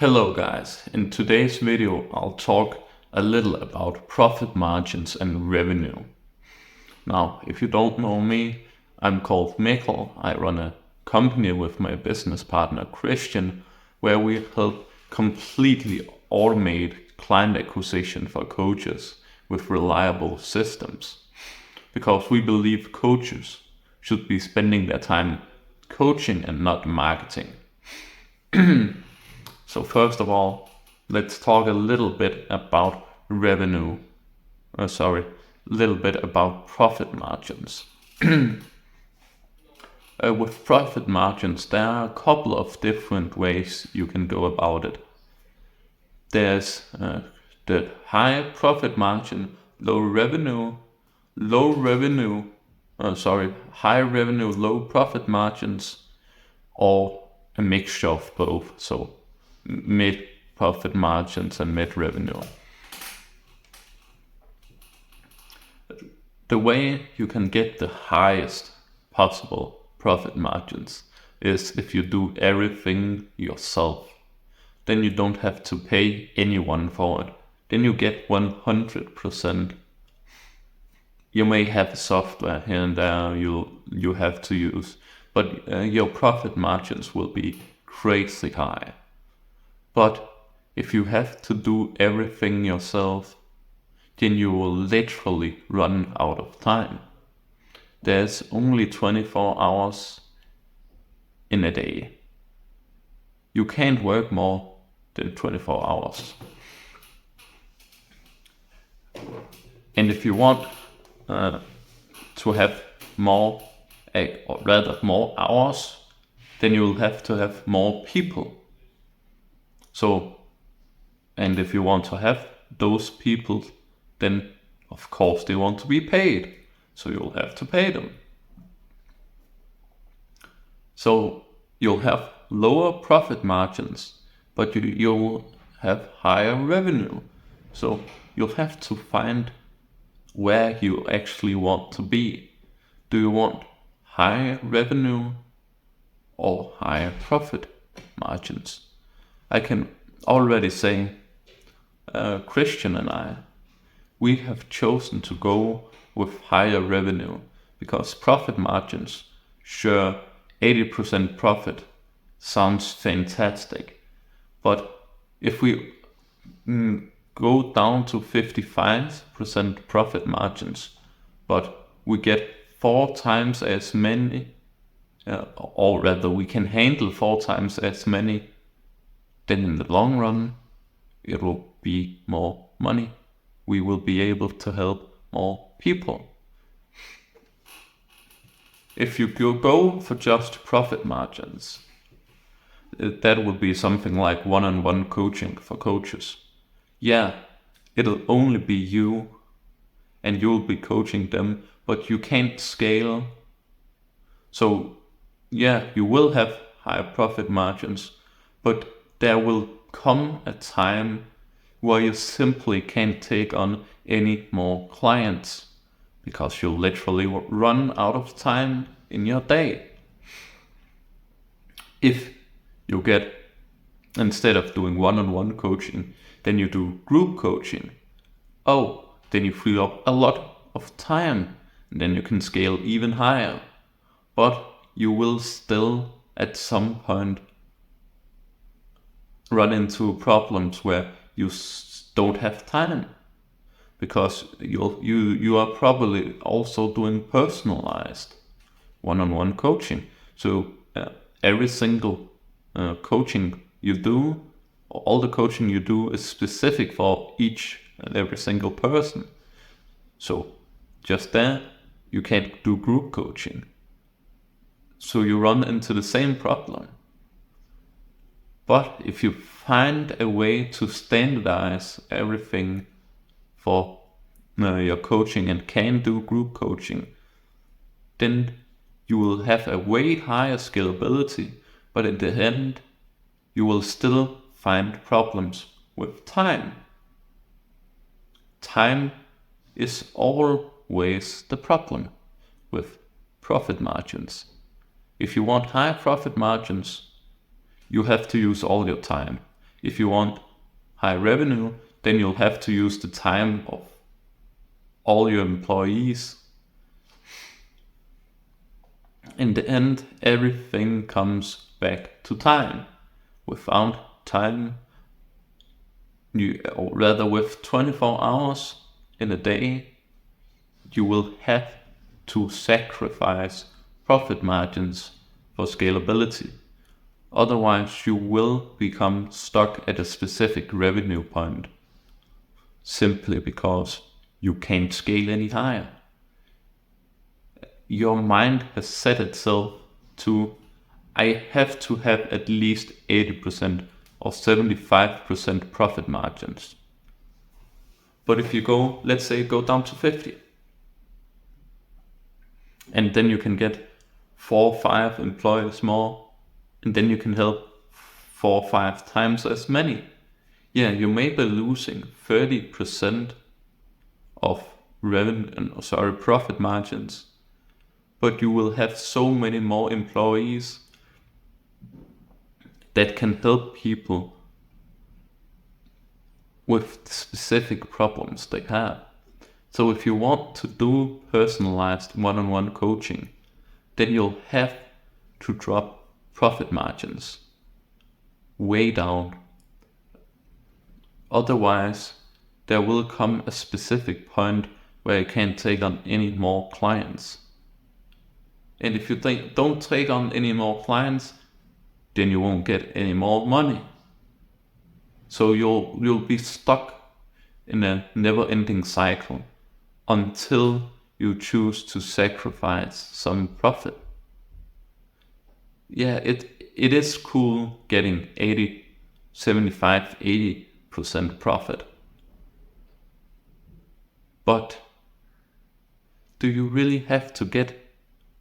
Hello guys, in today's video I'll talk a little about profit margins and revenue. Now, if you don't know me, I'm called Mikkel. I run a company with my business partner Christian, where we help completely automate client acquisition for coaches with reliable systems. Because we believe coaches should be spending their time coaching and not marketing. So first of all, let's talk a little bit about revenue. Little bit about profit margins. With profit margins, there are a couple of different ways you can go about it. There's the high profit margin, high revenue, low profit margins, or a mixture of both. So mid profit margins and mid revenue. The way you can get the highest possible profit margins is if you do everything yourself. Then you don't have to pay anyone for it. Then you get 100%. You may have software here and there you have to use, but your profit margins will be crazy high. But if you have to do everything yourself, then you will literally run out of time. There's only 24 hours in a day. You can't work more than 24 hours. And if you want to have more hours, then you'll have to have more people. And if you want to have those people, then of course they want to be paid. So you'll have to pay them. So you'll have lower profit margins, but you'll have higher revenue. So you'll have to find where you actually want to be. Do you want higher revenue or higher profit margins? I can already say Christian and I, we have chosen to go with higher revenue because profit margins, sure, 80% profit sounds fantastic. But if we go down to 55% profit margins, but we get 4 times as many, or rather we can handle 4 times as many, then in the long run, it will be more money. We will be able to help more people. If you go for just profit margins, that would be something like one-on-one coaching for coaches. Yeah, it'll only be you and you'll be coaching them, but you can't scale. So yeah, you will have high profit margins, but there will come a time where you simply can't take on any more clients because you'll literally run out of time in your day. If you get, instead of doing one-on-one coaching, then you do group coaching, then you free up a lot of time and then you can scale even higher. But you will still at some point run into problems where you don't have time, because you are probably also doing personalized one-on-one coaching. So every single coaching you do, all the coaching you do is specific for each and every single person. So just there, you can't do group coaching. So you run into the same problem. But if you find a way to standardize everything for your coaching and can do group coaching, then you will have a way higher scalability, but in the end, you will still find problems with time. Time is always the problem with profit margins. If you want high profit margins, you have to use all your time. If you want high revenue, then you'll have to use the time of all your employees. In the end, everything comes back to time. Without time, or rather with 24 hours in a day, you will have to sacrifice profit margins for scalability. Otherwise, you will become stuck at a specific revenue point simply because you can't scale any higher. Your mind has set itself to, I have to have at least 80% or 75% profit margins. But if you go, let's say, go down to 50, and then you can get 4 or 5 employees more, and then you can help 4 or 5 times as many. Yeah, you may be losing 30% of profit margins, but you will have so many more employees that can help people with specific problems they have. So if you want to do personalized one-on-one coaching, then you'll have to drop profit margins way down. Otherwise, there will come a specific point where you can't take on any more clients. And if you don't take on any more clients, then you won't get any more money. So you'll be stuck in a never-ending cycle until you choose to sacrifice some profit. Yeah, it is cool getting 80% profit. But do you really have to get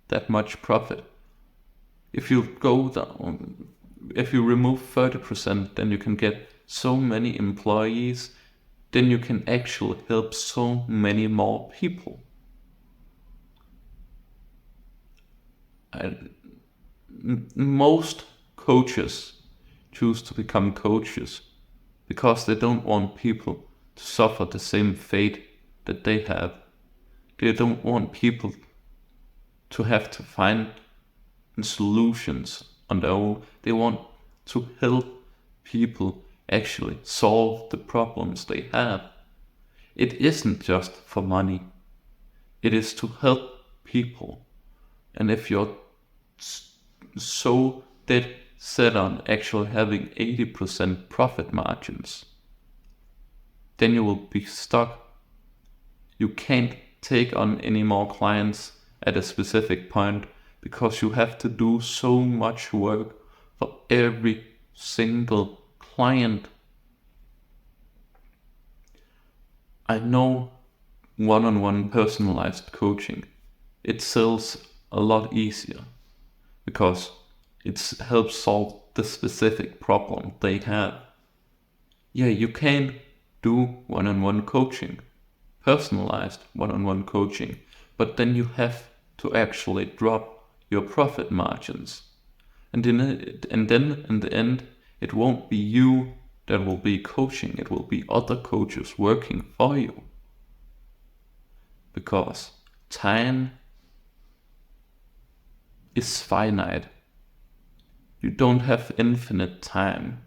that much profit? If you go down, if you remove 30%, then you can get so many employees, then you can actually help so many more people. Most coaches choose to become coaches because they don't want people to suffer the same fate that they have. They don't want people to have to find solutions on their own. They want to help people actually solve the problems they have. It isn't just for money. It is to help people. And if you're so dead set on actually having 80% profit margins, then you will be stuck. You can't take on any more clients at a specific point because you have to do so much work for every single client. I know one-on-one personalized coaching, it sells a lot easier because it helps solve the specific problem they have. Yeah, you can do one-on-one coaching, personalized one-on-one coaching, but then you have to actually drop your profit margins. And then in the end, it won't be you that will be coaching, it will be other coaches working for you. Because time is finite. You don't have infinite time.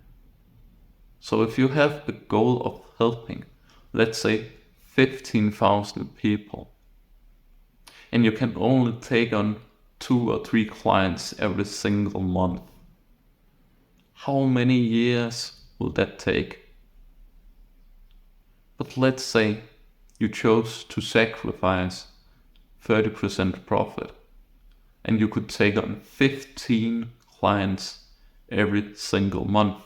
So if you have a goal of helping, let's say 15,000 people, and you can only take on 2 or 3 clients every single month, how many years will that take? But let's say you chose to sacrifice 30% profit and you could take on 15 clients every single month.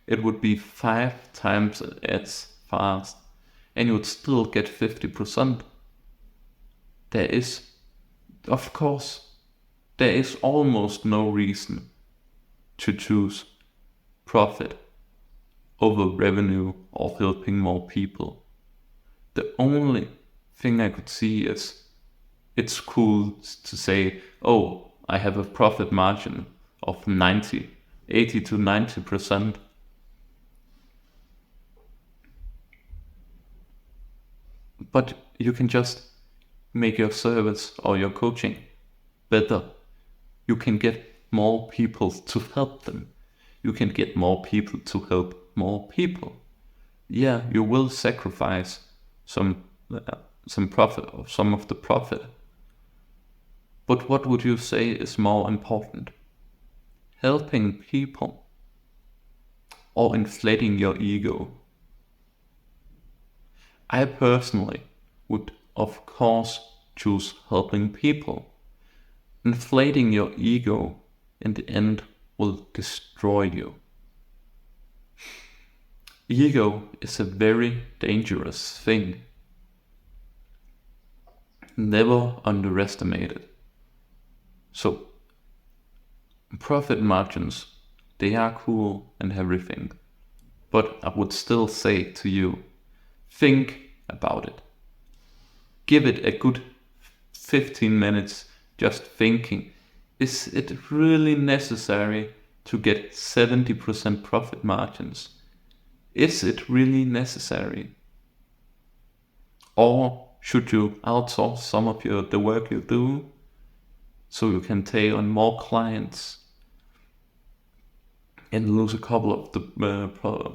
It would be 5 times as fast and you would still get 50%. There is almost no reason to choose profit over revenue or helping more people. The only thing I could see is it's cool to say, oh, I have a profit margin of 80 to 90%. But you can just make your service or your coaching better. You can get more people to help them. You can get more people to help more people. Yeah, you will sacrifice some profit or some of the profit. But what would you say is more important? Helping people or inflating your ego? I personally would, of course, choose helping people. Inflating your ego in the end will destroy you. Ego is a very dangerous thing. Never underestimate it. So, profit margins, they are cool and everything. But I would still say to you, think about it. Give it a good 15 minutes just thinking, is it really necessary to get 70% profit margins? Is it really necessary? Or should you outsource some of the work you do so you can take on more clients and lose a couple of the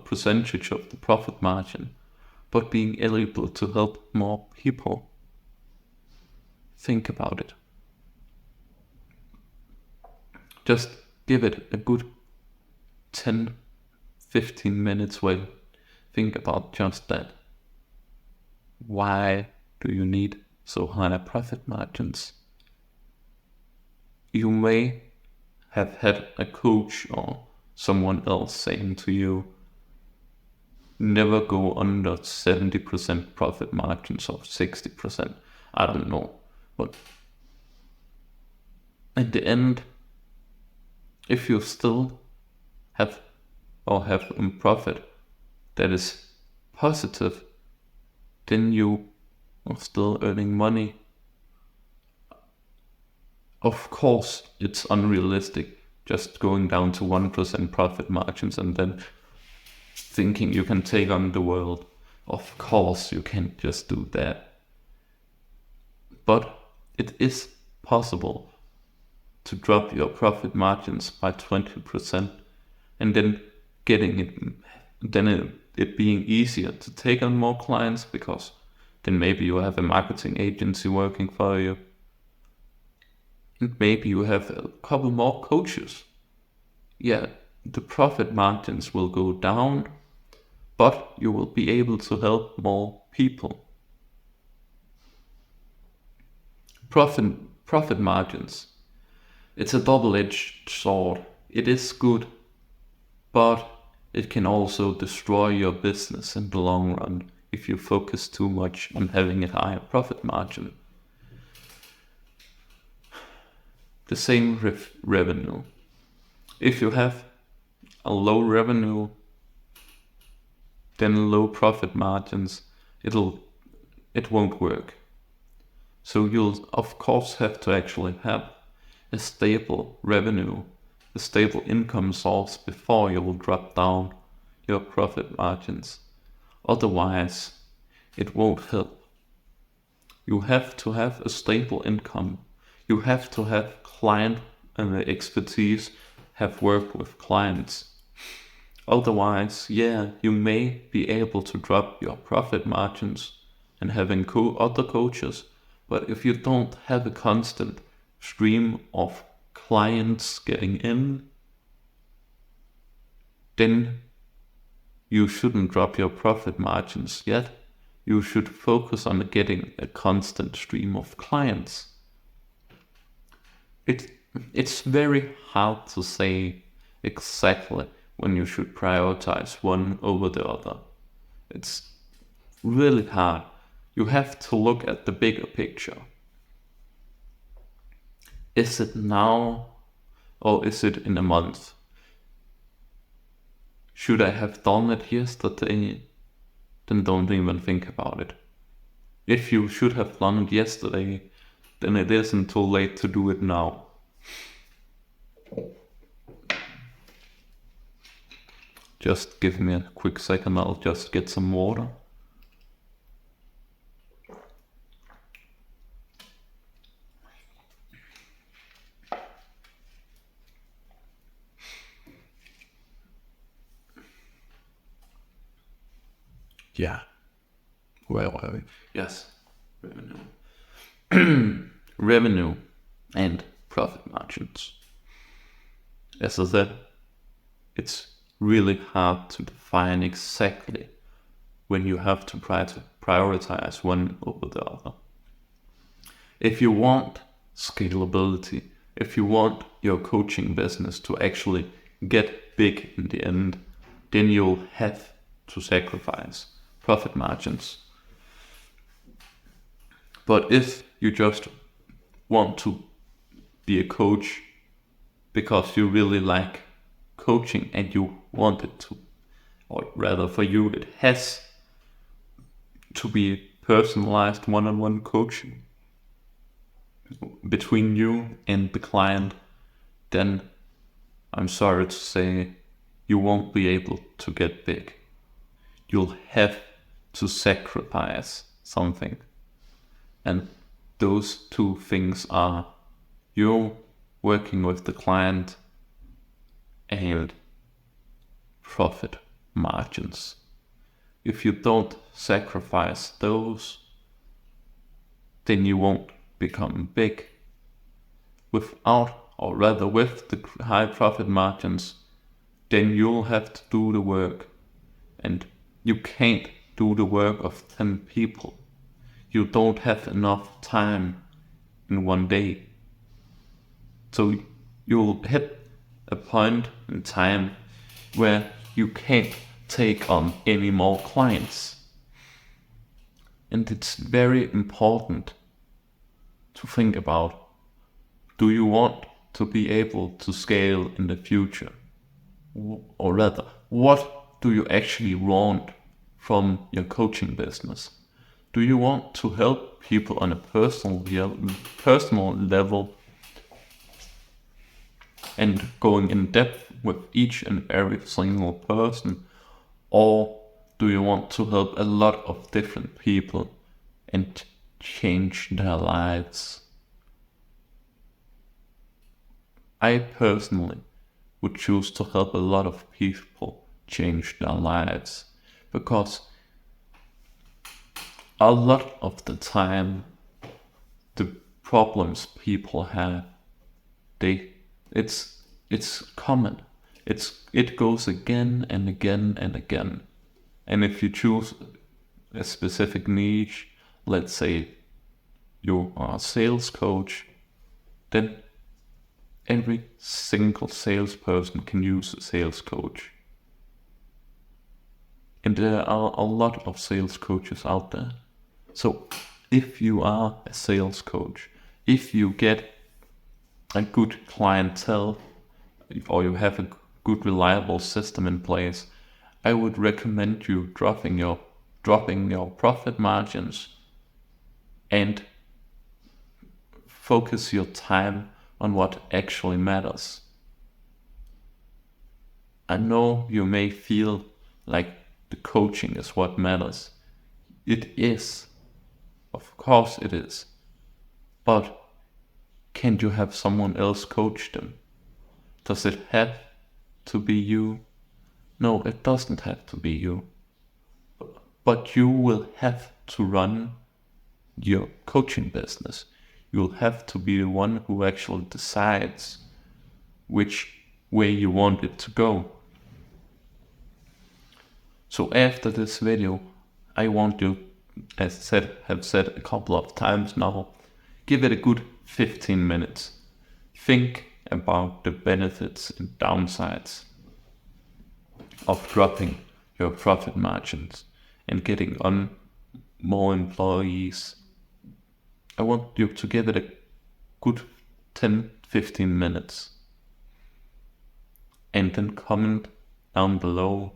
percentage of the profit margin, but being able to help more people? Think about it. Just give it a good 10, 15 minutes while think about just that. Why do you need so high profit margins? You may have had a coach or someone else saying to you, never go under 70% profit margins or 60%. I don't know. But at the end, if you still have a profit that is positive, then you are still earning money. Of course, it's unrealistic just going down to 1% profit margins and then thinking you can take on the world. Of course, you can't just do that. But it is possible to drop your profit margins by 20% and then it being easier to take on more clients, because then maybe you have a marketing agency working for you. And maybe you have a couple more coaches. Yeah, the profit margins will go down, but you will be able to help more people. Profit margins. It's a double-edged sword. It is good, but it can also destroy your business in the long run if you focus too much on having a higher profit margin. The same with revenue. If you have a low revenue, then low profit margins, it won't work. So you'll of course have to actually have a stable revenue, a stable income source before you will drop down your profit margins. Otherwise, it won't help. You have to have a stable income. You have to have client expertise, have worked with clients. Otherwise, yeah, you may be able to drop your profit margins and having other coaches, but if you don't have a constant stream of clients getting in, then you shouldn't drop your profit margins yet. You should focus on getting a constant stream of clients. It's very hard to say exactly when you should prioritize one over the other. It's really hard. You have to look at the bigger picture. Is it now or is it in a month? Should I have done it yesterday? Then don't even think about it. If you should have done it yesterday, then it isn't too late to do it now. Just give me a quick second, I'll just get some water. Where were we? Yes, revenue. Revenue and profit margins. As I said, it's really hard to define exactly when you have to prioritize one over the other. If you want scalability, if you want your coaching business to actually get big in the end, then you'll have to sacrifice profit margins. But if you just want to be a coach because you really like coaching and you want it to, or rather for you, it has to be personalized one-on-one coaching between you and the client, then I'm sorry to say you won't be able to get big. You'll have to sacrifice something. And those two things are you working with the client and profit margins. If you don't sacrifice those, then you won't become big. Without, or rather with the high profit margins, then you'll have to do the work. And you can't do the work of 10 people. You don't have enough time in one day. So you'll hit a point in time where you can't take on any more clients. And it's very important to think about, do you want to be able to scale in the future? Or rather, what do you actually want from your coaching business? Do you want to help people on a personal level and going in depth with each and every single person? Or do you want to help a lot of different people and change their lives? I personally would choose to help a lot of people change their lives, because a lot of the time the problems people have, it's common. It goes again and again and again. And if you choose a specific niche, let's say you are a sales coach, then every single salesperson can use a sales coach. And there are a lot of sales coaches out there. So if you are a sales coach, if you get a good clientele, or you have a good reliable system in place, I would recommend you dropping your profit margins and focus your time on what actually matters. I know you may feel like the coaching is what matters. It is. Of course it is. But can't you have someone else coach them? Does it have to be you? No, it doesn't have to be you. But you will have to run your coaching business. You'll have to be the one who actually decides which way you want it to go. So after this video, I want you, as I have said a couple of times now, give it a good 15 minutes. Think about the benefits and downsides of dropping your profit margins and getting on more employees. I want you to give it a good 10-15 minutes and then comment down below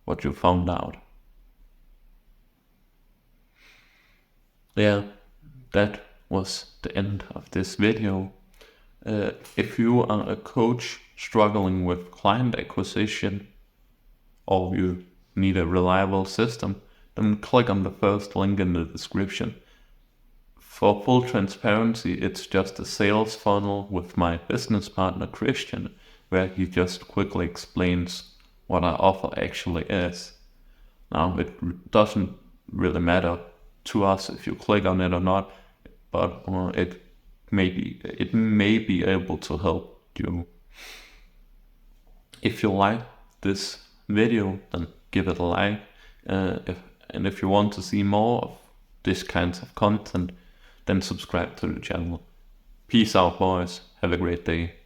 what you found out. Yeah, that was the end of this video. If you are a coach struggling with client acquisition, or you need a reliable system, then click on the first link in the description. For full transparency, it's just a sales funnel with my business partner Christian, where he just quickly explains what our offer actually is. Now, it doesn't really matter to us if you click on it or not, but it may be able to help you. If you like this video, then give it a like. If you want to see more of this kinds of content, then subscribe to the channel. Peace out, boys. Have a great day.